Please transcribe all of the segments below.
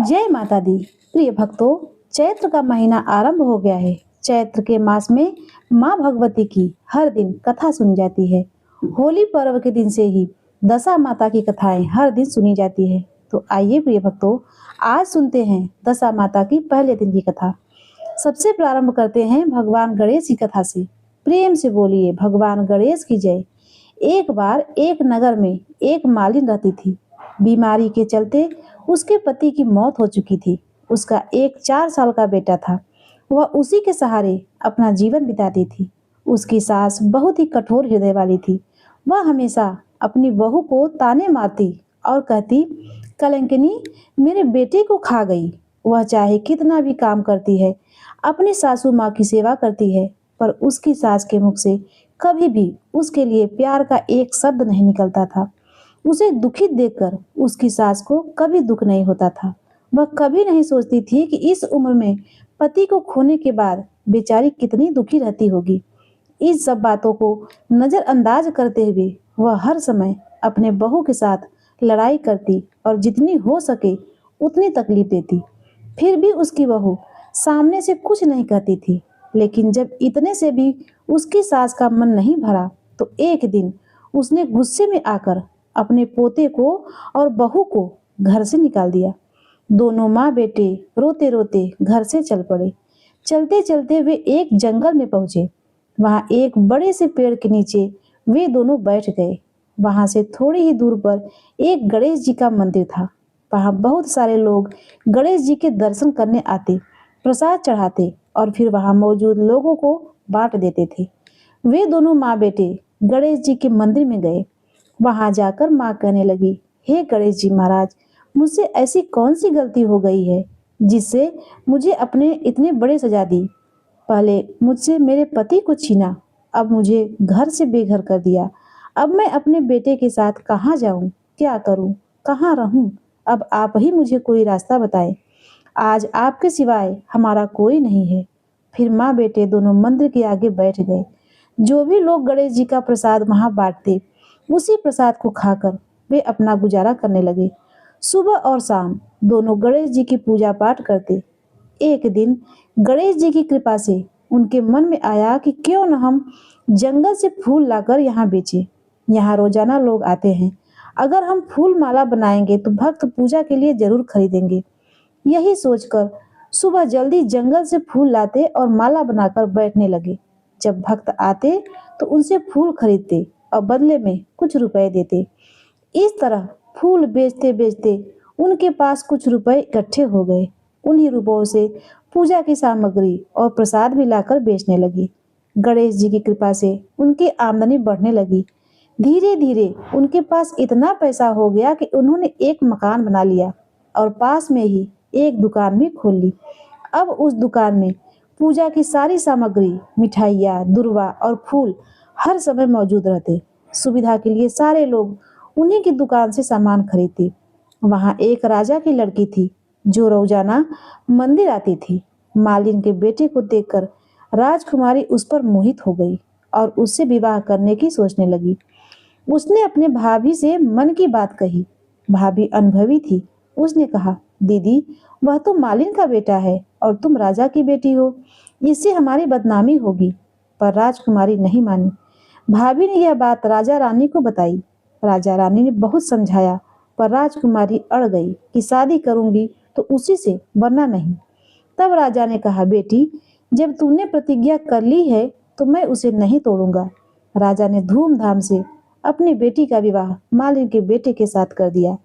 जय माता दी। प्रिय भक्तों, चैत्र का महीना आरंभ हो गया है। चैत्र के मास में माँ भगवती की हर दिन कथा सुनी जाती है। होली पर्व के दिन से ही दशा माता की कथाएं हर दिन सुनी जाती है। तो आइए प्रिय भक्तों, आज सुनते हैं दशा माता की पहले दिन की कथा। सबसे प्रारंभ करते हैं भगवान गणेश की कथा से। प्रेम से बोलिए भगवान गणेश की जय। एक बार एक नगर में एक मालिन रहती थी। बीमारी के चलते उसके पति की मौत हो चुकी थी। उसका एक 4 साल का बेटा था। वह उसी के सहारे अपना जीवन बिताती थी। उसकी सास बहुत ही कठोर हृदय वाली थी। वह हमेशा अपनी बहू को ताने मारती और कहती, कलंकिनी मेरे बेटे को खा गई। वह चाहे कितना भी काम करती है, अपनी सासू माँ की सेवा करती है, पर उसकी सास के मुख से कभी भी उसके लिए प्यार का एक शब्द नहीं निकलता था। उसे दुखी देखकर उसकी सास को कभी दुख नहीं होता था। वह कभी नहीं सोचती थी कि इस उम्र में पति को खोने के बाद बेचारी कितनी दुखी रहती होगी। इस सब बातों को नजरअंदाज करते हुए वह हर समय अपने बहू के साथ लड़ाई करती और जितनी हो सके उतनी तकलीफ देती। फिर भी उसकी बहू सामने से कुछ नहीं कहती थी। लेकिन जब इतने से भी उसकी सास का मन नहीं भरा तो एक दिन उसने गुस्से में आकर अपने पोते को और बहू को घर से निकाल दिया। दोनों माँ बेटे रोते रोते घर से चल पड़े। चलते चलते वे एक जंगल में पहुंचे। वहां एक बड़े से पेड़ के नीचे वे दोनों बैठ गए। वहां से थोड़ी ही दूर पर एक गणेश जी का मंदिर था। वहां बहुत सारे लोग गणेश जी के दर्शन करने आते, प्रसाद चढ़ाते और फिर वहां मौजूद लोगों को बांट देते थे। वे दोनों माँ बेटे गणेश जी के मंदिर में गए। वहां जाकर माँ कहने लगी, हे गणेश जी महाराज, मुझसे ऐसी कौन सी गलती हो गई है जिससे मुझे अपने इतने बड़े सजा दी। पहले मुझसे मेरे पति को छीना, अब मुझे घर से बेघर कर दिया। अब मैं अपने बेटे के साथ कहाँ जाऊं, क्या करूं, कहाँ रहूं। अब आप ही मुझे कोई रास्ता बताएं। आज आपके सिवाय हमारा कोई नहीं है। फिर माँ बेटे दोनों मंदिर के आगे बैठ गए। जो भी लोग गणेश जी का प्रसाद वहां बांटते, उसी प्रसाद को खाकर वे अपना गुजारा करने लगे। सुबह और शाम दोनों गणेश जी की पूजा पाठ करते। एक दिन गणेश जी की कृपा से उनके मन में आया कि क्यों न हम जंगल से फूल लाकर यहाँ बेचें। यहाँ रोजाना लोग आते हैं। अगर हम फूल माला बनाएंगे तो भक्त पूजा के लिए जरूर खरीदेंगे। यही सोचकर सुबह जल्दी जंगल से फूल लाते और माला बनाकर बैठने लगे। जब भक्त आते तो उनसे फूल खरीदते और बदले में कुछ रुपए देते। इस तरह फूल बेचते बेचते उनके पास कुछ रुपए इकट्ठे हो गए। उन्हीं रुपयों से पूजा की सामग्री और प्रसाद भी लाकर बेचने लगी। गणेश जी की कृपा से उनकी आमदनी बढ़ने लगी। धीरे धीरे उनके पास इतना पैसा हो गया कि उन्होंने एक मकान बना लिया और पास में ही एक दुकान भी खोल ली। अब उस दुकान में पूजा की सारी सामग्री, मिठाइयाँ, दुर्वा और फूल हर समय मौजूद रहते। सुविधा के लिए सारे लोग उन्हीं की दुकान से सामान खरीदते। वहां एक राजा की लड़की थी जो रोजाना मंदिर आती थी। मालिन के बेटे को देखकर राजकुमारी उस पर मोहित हो गई और उससे विवाह करने की सोचने लगी। उसने अपने भाभी से मन की बात कही। भाभी अनुभवी थी। उसने कहा, दीदी वह तो मालिन का बेटा है और तुम राजा की बेटी हो, इससे हमारी बदनामी होगी। पर राजकुमारी नहीं मानी। भाभी ने यह बात राजा रानी को बताई। राजा रानी ने बहुत समझाया पर राजकुमारी अड़ गई कि शादी करूंगी तो उसी से, वरना नहीं। तब राजा ने कहा, बेटी जब तूने प्रतिज्ञा कर ली है तो मैं उसे नहीं तोड़ूंगा। राजा ने धूमधाम से अपनी बेटी का विवाह मालिन के बेटे के साथ कर दिया।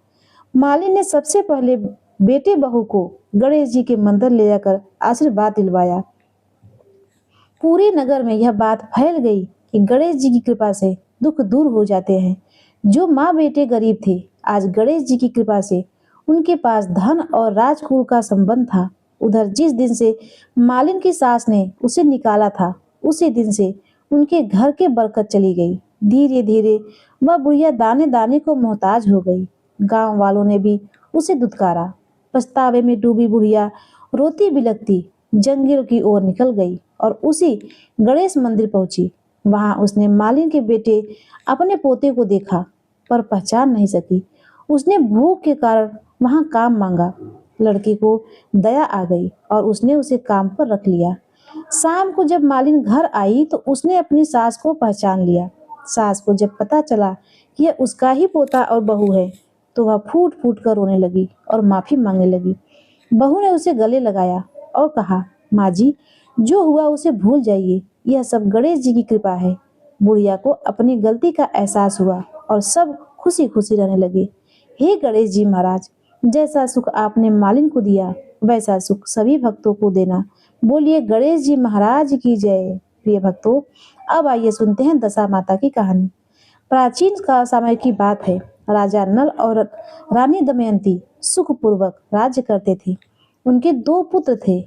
मालिन ने सबसे पहले बेटे बहू को गणेश जी के मंदिर ले जाकर आशीर्वाद दिलवाया। पूरे नगर में यह बात फैल गई कि गणेश जी की कृपा से दुख दूर हो जाते हैं। जो माँ बेटे गरीब थे, आज गणेश जी की कृपा से उनके पास धन और राजकुल का संबंध था। उधर जिस दिन से मालिन की सास ने उसे निकाला था, उसी दिन से उनके घर के बरकत चली गई। धीरे धीरे वह बुढ़िया दाने दाने को मोहताज हो गई। गांव वालों ने भी उसे दुत्कारा। पछतावे में डूबी बुढ़िया रोती बिलखती जंगल की ओर निकल गई और उसी गणेश मंदिर पहुंची। वहां उसने मालिन के बेटे अपने पोते को देखा पर पहचान नहीं सकी। उसने भूख के कारण वहां काम मांगा। लड़की को दया आ गई और उसने उसे काम पर रख लिया। शाम को जब मालिन घर आई तो उसने अपनी सास को पहचान लिया। सास को जब पता चला कि यह उसका ही पोता और बहू है तो वह फूट फूट कर रोने लगी और माफी मांगने लगी। बहू ने उसे गले लगाया और कहा, माँ जी, जो हुआ उसे भूल जाइए, यह सब गणेश जी की कृपा है। बुढ़िया को अपनी गलती का एहसास हुआ और सब खुशी खुशी रहने लगे। हे गणेश जी महाराज, जैसा सुख आपने मालिन को दिया वैसा सुख सभी भक्तों को देना। बोलिए गणेश जी महाराज की जय। प्रिय भक्तों, अब आइए सुनते हैं दशा माता की कहानी। प्राचीन का समय की बात है। राजा नल और रानी दमयंती सुखपूर्वक राज्य करते थे। उनके 2 पुत्र थे।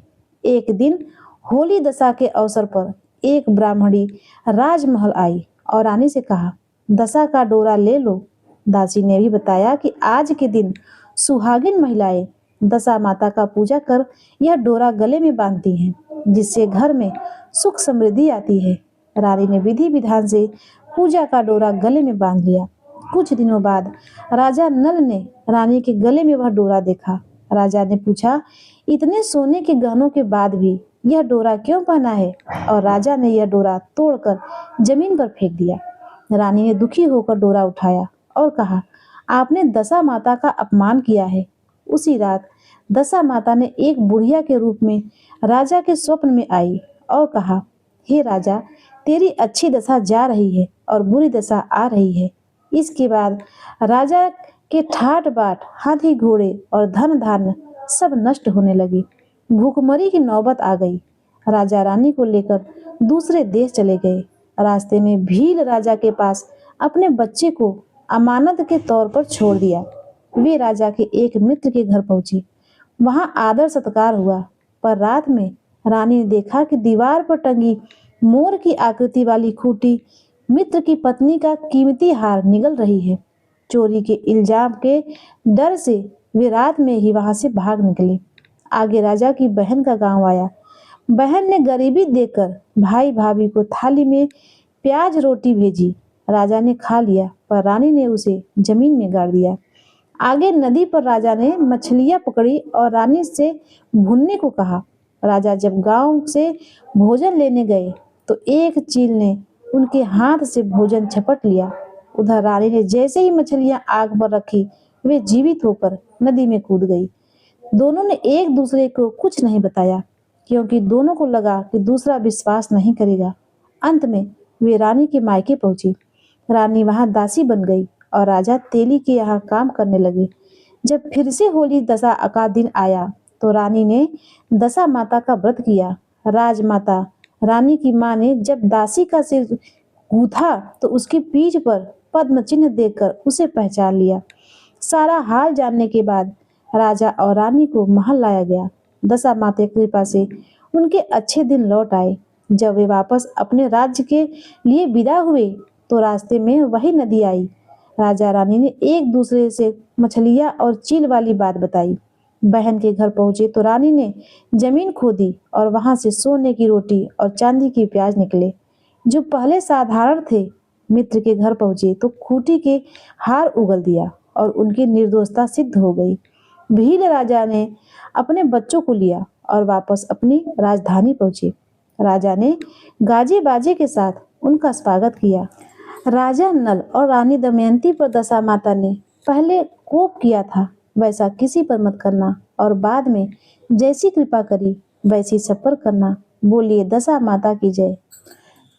एक दिन होली दशा के अवसर पर एक ब्राह्मणी राजमहल आई और रानी से कहा, दशा का डोरा ले लो। दासी ने भी बताया कि आज के दिन सुहागिन महिलाएं दशा माता का पूजा कर यह डोरा गले में बांधती हैं, जिससे घर में सुख समृद्धि आती है। रानी ने विधि विधान से पूजा का डोरा गले में बांध लिया। कुछ दिनों बाद राजा नल ने रानी के गले में वह डोरा देखा। राजा ने पूछा, इतने सोने के गहनों के बाद भी यह डोरा क्यों पहना है? और राजा ने यह डोरा तोड़कर जमीन पर फेंक दिया। रानी ने दुखी होकर डोरा उठाया और कहा, आपने दशा माता का अपमान किया है। उसी रात दशा माता ने एक बुढ़िया के रूप में राजा के स्वप्न में आई और कहा, हे राजा, तेरी अच्छी दशा जा रही है और बुरी दशा आ रही है। इसके बाद राजा के ठाट बाट, हाथी घोड़े और धन धान्य सब नष्ट होने लगे। भूखमरी की नौबत आ गई। राजा रानी को लेकर दूसरे देश चले गए। रास्ते में भील राजा के पास अपने बच्चे को अमानत के तौर पर छोड़ दिया। वे राजा के एक मित्र के घर पहुंचे। वहां आदर सत्कार हुआ, पर रात में रानी ने देखा कि दीवार पर टंगी मोर की आकृति वाली खूंटी मित्र की पत्नी का कीमती हार निगल रही है। चोरी के इल्जाम के डर से वे रात में ही वहां से भाग निकले। आगे राजा की बहन का गांव आया। बहन ने गरीबी देखकर भाई भाभी को थाली में प्याज रोटी भेजी। राजा ने खा लिया, पर रानी ने उसे जमीन में गाड़ दिया। आगे नदी पर राजा ने मछलियां पकड़ी और रानी से भुनने को कहा। राजा जब गांव से भोजन लेने गए तो एक चील ने उनके हाथ से भोजन झपट लिया। उधर रानी ने जैसे ही मछलियां आग पर रखी, वे जीवित होकर नदी में कूद गई। दोनों ने एक दूसरे को कुछ नहीं बताया, क्योंकि दोनों को लगा कि दूसरा विश्वास नहीं करेगा। अंत में वे रानी के मायके पहुंची। रानी वहां दासी बन गई और राजा तेली के यहाँ काम करने लगे। जब फिर से होली दशा का दिन आया तो रानी ने दशा माता का व्रत किया। राजमाता रानी की माँ ने जब दासी का सिर गूथा तो उसकी पीठ पर पद्म चिन्ह देखकर उसे पहचान लिया। सारा हाल जानने के बाद राजा और रानी को महल लाया गया। दशा माता की कृपा से उनके अच्छे दिन लौट आए। जब वे वापस अपने राज्य के लिए विदा हुए तो रास्ते में वही नदी आई। राजा रानी ने एक दूसरे से मछलियां और चील वाली बात बताई। बहन के घर पहुंचे तो रानी ने जमीन खोदी और वहां से सोने की रोटी और चांदी की प्याज निकले, जो पहले साधारण थे। मित्र के घर पहुंचे तो खूंटी के हार उगल दिया और उनकी निर्दोषता सिद्ध हो गई। भील राजा ने अपने बच्चों को लिया और वापस अपनी राजधानी पहुंचे। राजा ने गाजे बाजे के साथ उनका स्वागत किया। राजा नल और रानी दमयंती पर दशा माता ने पहले कोप किया था, वैसा किसी पर मत करना, और बाद में जैसी कृपा करी वैसी सब पर करना। बोलिए दशा माता की जय।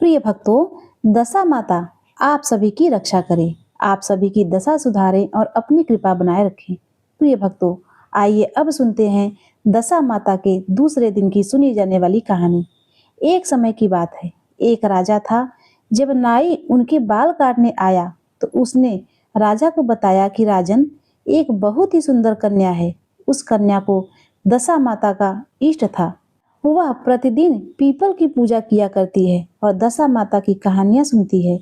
प्रिय भक्तों, दशा माता आप सभी की रक्षा करें, आप सभी की दशा सुधारें और अपनी कृपा बनाए रखें। प्रिय भक्तों, आइए अब सुनते हैं दशा माता के दूसरे दिन की सुनी जाने वाली कहानी। एक समय की बात है, एक राजा था। जब नाई उनके बाल काटने आया तो उसने राजा को बताया कि राजन, एक बहुत ही सुंदर कन्या है। उस कन्या को दशा माता का इष्ट था। वह प्रतिदिन पीपल की पूजा किया करती है और दशा माता की कहानियां सुनती है।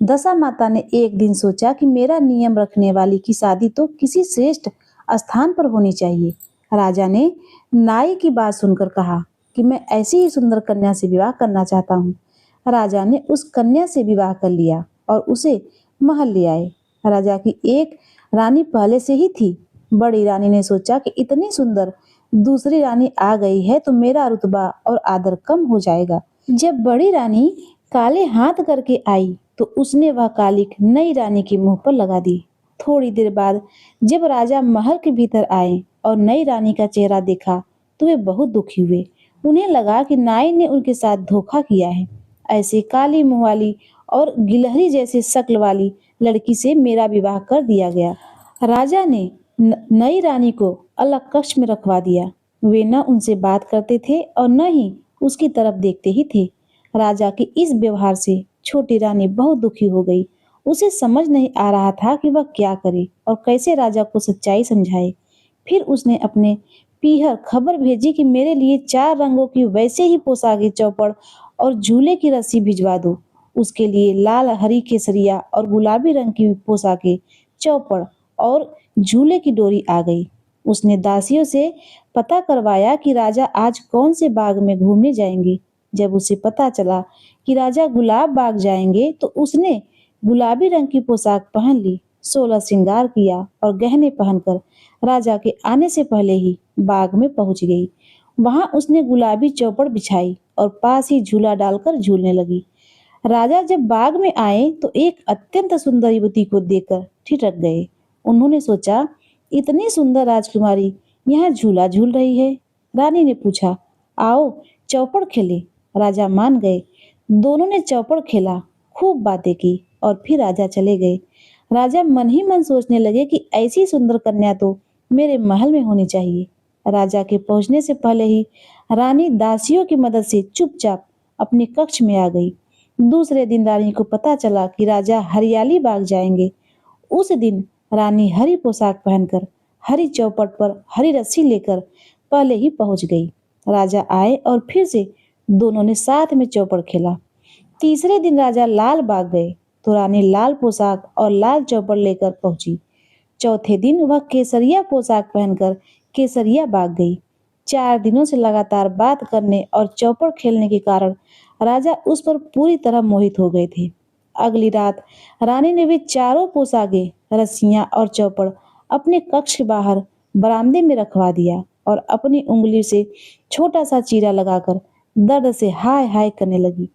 दशा माता ने एक दिन सोचा कि मेरा नियम रखने वाली की शादी तो किसी श्रेष्ठ स्थान पर होनी चाहिए। राजा ने नाई की बात सुनकर कहा कि मैं ऐसी ही सुंदर कन्या से विवाह करना चाहता हूँ। राजा ने उस कन्या से विवाह कर लिया और उसे महल ले आए। राजा की एक रानी पहले से ही थी, बड़ी रानी ने सोचा कि इतनी सुंदर दूसरी रानी आ गई है तो मेरा रुतबा और आदर कम हो जाएगा। जब बड़ी रानी काले हाथ करके आई तो उसने वह कालिक नई रानी के मुंह पर लगा दी। थोड़ी देर बाद जब राजा महल के भीतर आए और नई रानी का चेहरा देखा तो वे बहुत दुखी हुए। उन्हें लगा कि नाई ने उनके साथ धोखा किया है। ऐसे काली मुंह वाली और गिलहरी जैसे शक्ल वाली लड़की से मेरा विवाह कर दिया गया। राजा ने नई रानी को अलग कक्ष में रखवा दिया। वे न उनसे बात करते थे और न ही उसकी तरफ देखते ही थे। राजा के इस व्यवहार से छोटी रानी बहुत दुखी हो गई। उसे समझ नहीं आ रहा था कि वह क्या करे और कैसे राजा को सच्चाई समझाए। फिर उसने अपने पीहर खबर भेजी कि मेरे लिए 4 रंगों की वैसे ही पोशाकें, चौपड़ और झूले की रस्सी भिजवा दो। उसके लिए लाल, हरी, केसरिया और गुलाबी रंग की पोशाकें, चौपड़ और झूले की डोरी आ गई। उसने दासियों से पता करवाया कि राजा आज कौन से बाग में घूमने जाएंगे। जब उसे पता चला कि राजा गुलाब बाग जाएंगे तो उसने गुलाबी रंग की पोशाक पहन ली, 16 श्रृंगार किया और गहने पहनकर राजा के आने से पहले ही बाग में पहुंच गई। वहां उसने गुलाबी चौपड़ बिछाई और पास ही झूला डालकर झूलने लगी। राजा जब बाग में आए तो एक अत्यंत सुंदर युवती को देखकर ठिठक गए। उन्होंने सोचा, इतनी सुंदर राजकुमारी यहाँ झूला झूल रही है। रानी ने पूछा, आओ चौपड़ खेले। राजा मान गए। दोनों ने चौपड़ खेला, खूब बातें की और फिर राजा चले गए। राजा मन ही मन सोचने लगे कि ऐसी सुंदर कन्या तो मेरे महल में होनी चाहिए। राजा के पहुंचने से पहले ही रानी दासियों की मदद से चुपचाप अपने कक्ष में आ गई। दूसरे दिन रानी को पता चला कि राजा हरियाली बाग जाएंगे। उस दिन रानी हरी पोशाक पहनकर हरी चौपट पर हरी रस्सी लेकर पहले ही पहुंच गई। राजा आए और फिर से दोनों ने साथ में चौपड़ खेला। तीसरे दिन राजा लाल बाग गए तो रानी लाल पोशाक और लाल चौपड़ लेकर पहुंची। चौथे दिन वह केसरिया पोशाक पहनकर केसरिया बाग गई। 4 दिनों से लगातार बात करने और चौपड़ खेलने के कारण राजा उस पर पूरी तरह मोहित हो गए थे। अगली रात रानी ने वे चारों पोशाकें, रस्सियां और चौपड़ अपने कक्ष के बाहर बरामदे में रखवा दिया और अपनी उंगली से छोटा सा चीरा लगाकर दर्द से हाय हाय करने लगी।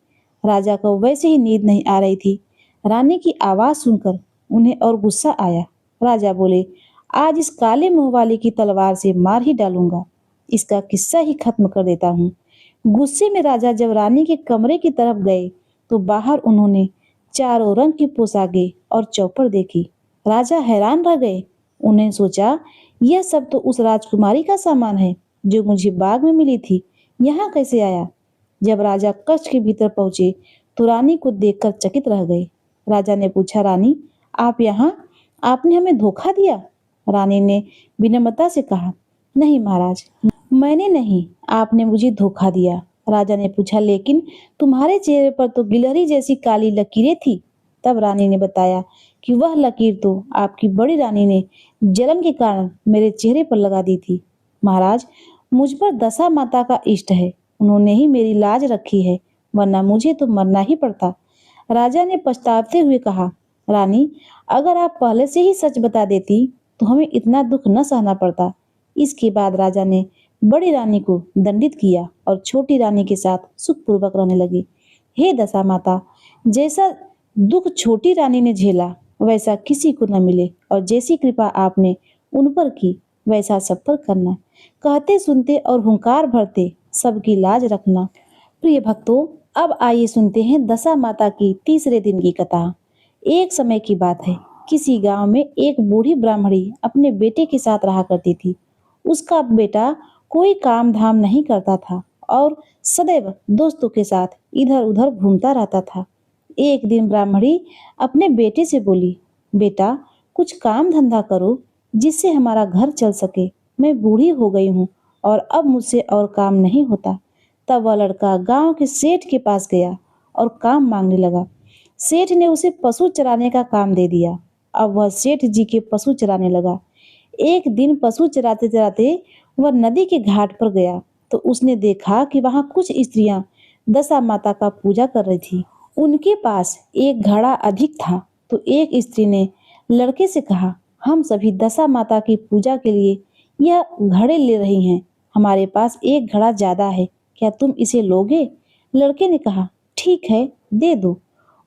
राजा को वैसे ही नींद नहीं आ रही थी। रानी की आवाज सुनकर उन्हें और गुस्सा आया। राजा बोले, आज इस काले मुंह वाले की तलवार से मार ही डालूंगा, इसका किस्सा ही खत्म कर देता हूँ। गुस्से में राजा जब रानी के कमरे की तरफ गए तो बाहर उन्होंने चारों रंग की पोशाकें और चौपड़ देखी। राजा हैरान रह गए। उन्हें सोचा, यह सब तो उस राजकुमारी का सामान है जो मुझे बाग में मिली थी, यहाँ कैसे आया। जब राजा कक्ष के भीतर पहुंचे तो रानी को देखकर चकित रह गए। राजा ने पूछा, रानी आप यहाँ, आपने हमें धोखा दिया। रानी ने विनम्रता से कहा, नहीं महाराज, मैंने नहीं, आपने मुझे धोखा दिया। राजा ने पूछा, लेकिन तुम्हारे चेहरे पर तो गिलहरी जैसी काली लकीरें थी। तब रानी ने बताया कि वह लकीर तो आपकी बड़ी रानी ने जलन के कारण मेरे चेहरे पर लगा दी थी। महाराज, मुझ पर दशा माता का इष्ट है, उन्होंने ही मेरी लाज रखी है, वरना मुझे तो मरना ही पड़ता। राजा ने पछताते हुए कहा, रानी अगर आप पहले से ही सच बता देती तो हमें इतना दुख न सहना पड़ता। इसके बाद राजा ने बड़ी रानी को दंडित किया और छोटी रानी के साथ सुखपूर्वक रहने लगी। हे दशा माता, जैसा दुख छोटी रानी ने झेला वैसा किसी को न मिले और जैसी कृपा आपने उन पर की वैसा सब पर करना। कहते सुनते और हुंकार भरते सबकी लाज रखना। प्रिय भक्तों, अब आइए सुनते हैं दशा माता की तीसरे दिन की कथा। एक समय की बात है, किसी गांव में एक बूढ़ी ब्राह्मणी अपने बेटे के साथ रहा करती थी। उसका बेटा कोई काम धाम नहीं करता था और सदैव दोस्तों के साथ इधर उधर घूमता रहता था। एक दिन ब्राह्मणी अपने बेटे से बोली, बेटा कुछ काम धंधा करो जिससे हमारा घर चल सके। मैं बूढ़ी हो गई हूँ और अब मुझसे और काम नहीं होता। तब वह लड़का गांव के सेठ के पास गया और काम मांगने लगा। सेठ ने उसे पशु चराने का काम दे दिया। अब वह सेठ जी के पशु चराने लगा। एक दिन पशु चराते चराते वह नदी के घाट पर गया तो उसने देखा कि वहां कुछ स्त्रियां दशा माता का पूजा कर रही थी। उनके पास एक घड़ा अधिक था तो एक स्त्री ने लड़के से कहा, हम सभी दशा माता की पूजा के लिए यह घड़े ले रही हैं। हमारे पास एक घड़ा ज्यादा है, क्या तुम इसे लोगे? लड़के ने कहा, ठीक है, दे दो।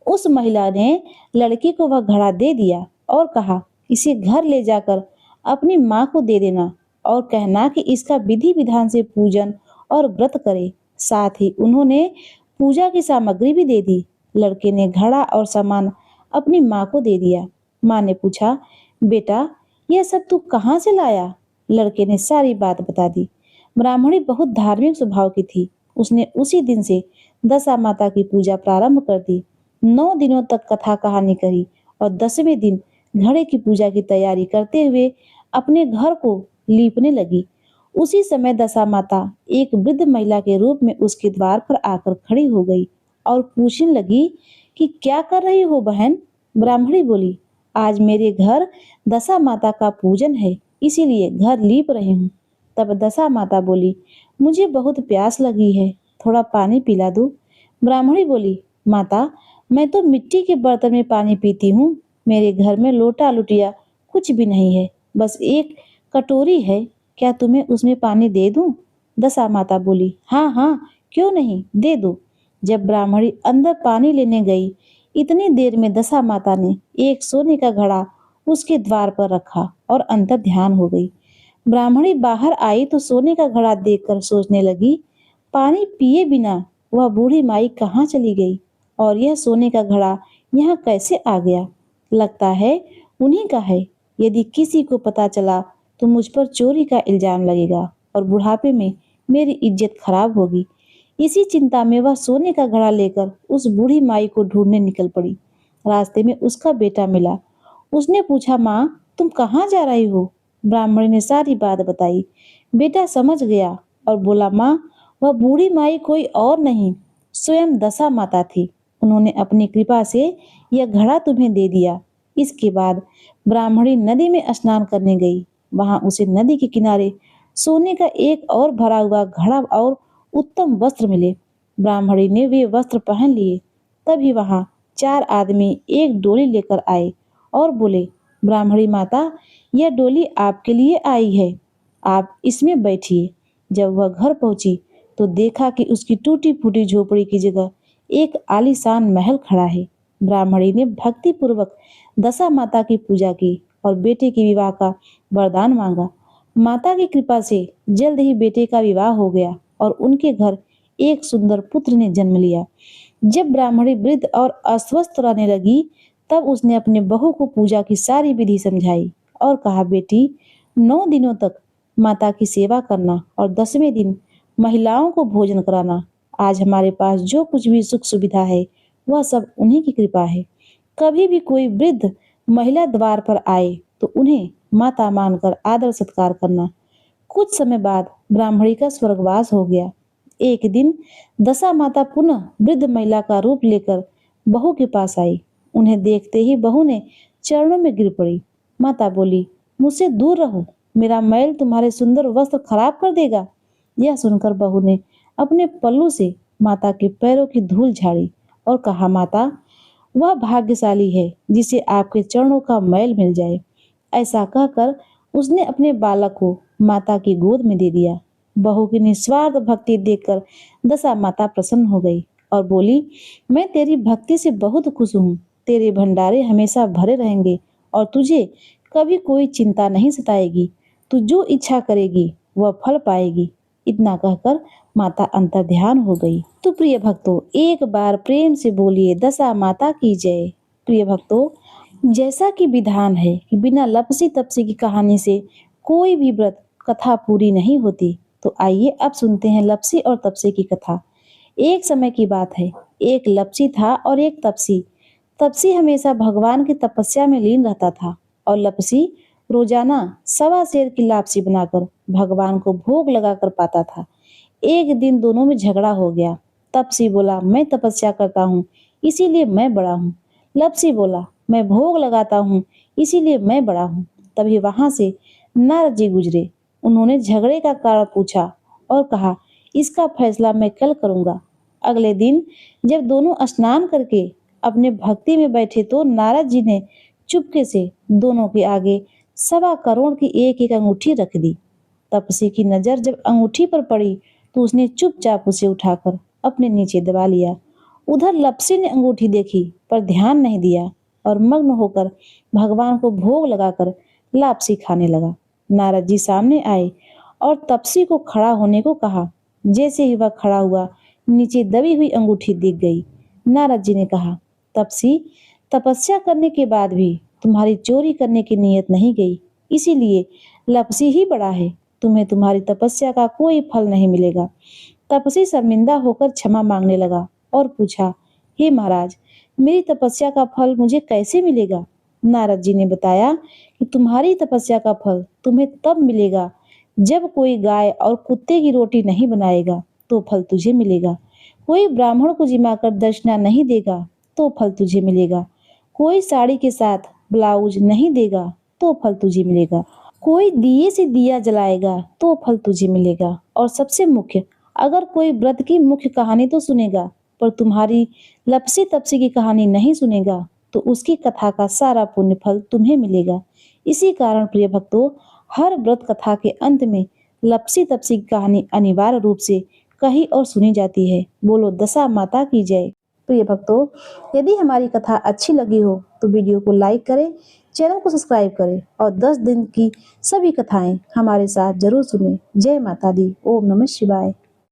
उस महिला ने लड़की को वह घड़ा दे दिया और कहा, इसे घर ले जाकर अपनी माँ को दे देना और कहना कि इसका विधि विधान से पूजन और व्रत करे। साथ ही उन्होंने पूजा की सामग्री भी दे दी। लड़के ने घड़ा और सामान अपनी माँ को दे दिया। माँ ने पूछा, बेटा, यह सब तू कहाँ से लाया? लड़के ने सारी बात बता दी। ब्राह्मणी बहुत धार्मिक स्वभाव की थी। उसने उसी दिन से दशा माता की पूजा प्रारंभ कर दी। 9 दिनों तक कथा कहानी करी और 10वें दिन घड़े की पूजा की तैयारी करते हुए अपने घर को लीपने लगी। उसी समय दशा माता एक वृद्ध महिला के रूप में उसके द्वार पर आकर खड़ी हो गई और पूछने लगी कि क्या कर रही हो बहन? ब्राह्मणी बोली, आज मेरे घर दशा माता का पूजन है, इसीलिए घर लीप रही हूँ। तब दशा माता बोली, मुझे बहुत प्यास लगी है, थोड़ा पानी पिला दूं? ब्राह्मणी बोली, माता, मैं तो मिट्टी के बर्तन में पानी पीती हूँ। मेरे घर में लोटा लुटिया कुछ भी नहीं है, बस एक कटोरी है। क्या तुम्हें उसमें पानी दे दूं? दशा माता बोली, हाँ हाँ, क्यों नहीं, दे दो। जब ब्राह्मणी अंदर पानी लेने गई, इतनी देर में दशा माता ने एक सोने का घड़ा उसके द्वार पर रखा और अंतर ध्यान हो गई। ब्राह्मणी बाहर आई तो सोने का घड़ा देखकर सोचने लगी, पानी पिए बिना वह बूढ़ी माई कहाँ चली गई और यह सोने का घड़ा यहाँ कैसे आ गया? लगता है उन्हीं का है। यदि किसी को पता चला तो मुझ पर चोरी का इल्जाम लगेगा और बुढ़ापे में मेरी इज्जत खराब होगी। इसी चिंता में वह सोने का घड़ा लेकर उस बूढ़ी माई को ढूंढने निकल पड़ी। रास्ते में उसका बेटा मिला। उसने पूछा, माँ, तुम कहाँ जा रही हो? ब्राह्मणी ने सारी बात बताई। बेटा समझ गया और बोला, माँ, वह बूढ़ी माई कोई और नहीं, स्वयं दशा माता थी। उन्होंने अपनी कृपा से यह घड़ा तुम्हें दे दिया। इसके बाद ब्राह्मणी नदी में स्नान करने गई। वहां उसे नदी के किनारे सोने का एक और भरा हुआ घड़ा और उत्तम वस्त्र मिले। ब्राह्मणी ने वे वस्त्र पहन लिए। तभी वहां 4 आदमी एक डोली लेकर आए और बोले, ब्राह्मणी माता, यह डोली आपके लिए आई है, आप इसमें बैठिए। जब वह घर पहुंची तो देखा कि उसकी टूटी फूटी झोपड़ी की जगह एक आलीशान महल खड़ा है। ब्राह्मणी ने भक्ति पूर्वक दशा माता की पूजा की और बेटे के विवाह का वरदान मांगा। माता की कृपा से जल्द ही बेटे का विवाह हो गया और उनके घर एक सुंदर पुत्र ने जन्म लिया। जब ब्राह्मणी वृद्ध और अस्वस्थ रहने लगी, तब उसने अपने बहू को पूजा की सारी विधि समझाई और कहा, बेटी, 9 दिनों तक माता की सेवा करना और 10वें दिन महिलाओं को भोजन कराना। आज हमारे पास जो कुछ भी सुख सुविधा है वह सब उन्हीं की कृपा है। कभी भी कोई वृद्ध महिला द्वार पर आए तो उन्हें माता मानकर आदर सत्कार करना। कुछ समय बाद ब्राह्मणी का स्वर्गवास हो गया। एक दिन दशा माता पुनः वृद्ध महिला का रूप लेकर बहू के पास आई। उन्हें देखते ही बहू ने चरणों में गिर पड़ी। माता बोली, मुझसे दूर रहो, मेरा मैल तुम्हारे सुंदर वस्त्र खराब कर देगा। यह सुनकर बहू ने अपने पल्लू से माता के पैरों की धूल झाड़ी और कहा, माता, वह भाग्यशाली है जिसे आपके चरणों का मैल मिल जाए। ऐसा कहकर उसने अपने बालक को माता की गोद में दे दिया। बहू की निस्वार्थ भक्ति देखकर दशा माता प्रसन्न हो गई और बोली, मैं तेरी भक्ति से बहुत खुश हूँ। तेरे भंडारे हमेशा भरे रहेंगे और तुझे कभी कोई चिंता नहीं सताएगी। तू जो इच्छा करेगी वह फल पाएगी। इतना कहकर माता अंतर ध्यान हो गई। तो प्रिय भक्तों, एक बार प्रेम से बोलिए, दशा माता की जय। प्रिय भक्तों, जैसा कि विधान है कि बिना लपसी तपसी की कहानी से कोई भी व्रत कथा पूरी नहीं होती, तो आइए अब सुनते हैं लपसी और तपसी की कथा। एक समय की बात है, एक लपसी था और एक तपसी। तपसी हमेशा भगवान की तपस्या में लीन रहता था और लपसी रोजाना 1.25 सेर की लापसी बनाकर भगवान को भोग लगाकर पाता था। एक दिन दोनों में झगड़ा हो गया। तपसी बोला, मैं तपस्या करता हूँ इसीलिए मैं बड़ा हूँ। लपसी बोला, मैं भोग लगाता हूँ इसीलिए मैं बड़ा हूँ। तभी वहां से नारद जी गुजरे। उन्होंने झगड़े का कारण पूछा और कहा, इसका फैसला मैं कल करूंगा। अगले दिन जब दोनों स्नान करके अपने भक्ति में बैठे तो नारद जी ने चुपके से दोनों के आगे 1.25 करोड़ की एक एक अंगूठी रख दी। तपसी की नजर जब अंगूठी पर पड़ी तो उसने चुपचाप उसे उठाकर अपने नीचे दबा लिया। उधर लपसी ने अंगूठी देखी पर ध्यान नहीं दिया और मग्न होकर भगवान को भोग लगाकर लापसी खाने लगा। नारद जी सामने आए और तपसी को खड़ा होने को कहा। जैसे ही वह खड़ा हुआ, नीचे दबी हुई अंगूठी दिख गई। नारद जी ने कहा, तपसी, तपस्या करने के बाद भी तुम्हारी चोरी करने की नीयत नहीं गई, इसीलिए लपसी ही बड़ा है। तुम्हें तुम्हारी तपस्या का कोई फल नहीं मिलेगा। तपसी शर्मिंदा होकर क्षमा मांगने लगा और पूछा, हे महाराज, मेरी तपस्या का फल मुझे कैसे मिलेगा? नारद जी ने बताया कि तुम्हारी तपस्या का फल तुम्हें तब मिलेगा जब कोई गाय और कुत्ते की रोटी नहीं बनाएगा तो फल तुझे मिलेगा। कोई ब्राह्मण को जिमाकर दक्षिणा नहीं देगा तो फल तुझे मिलेगा। कोई साड़ी के साथ ब्लाउज नहीं देगा तो फल तुझे मिलेगा। कोई दिए से दिया जलाएगा तो फल तुझे मिलेगा। और सबसे मुख्य, अगर कोई व्रत की मुख्य कहानी तो सुनेगा पर तुम्हारी लपसी तपसी की कहानी नहीं सुनेगा तो उसकी कथा का सारा पुण्य फल तुम्हें मिलेगा। इसी कारण प्रिय भक्तों, हर व्रत कथा के अंत में लपसी तपसी की कहानी अनिवार्य रूप से कही और सुनी जाती है। बोलो दशा माता की जय। प्रिय भक्तों, यदि हमारी कथा अच्छी लगी हो तो वीडियो को लाइक करें, चैनल को सब्सक्राइब करें और 10 दिन की सभी कथाएं हमारे साथ जरूर सुनें। जय माता दी। ओम नमः शिवाय।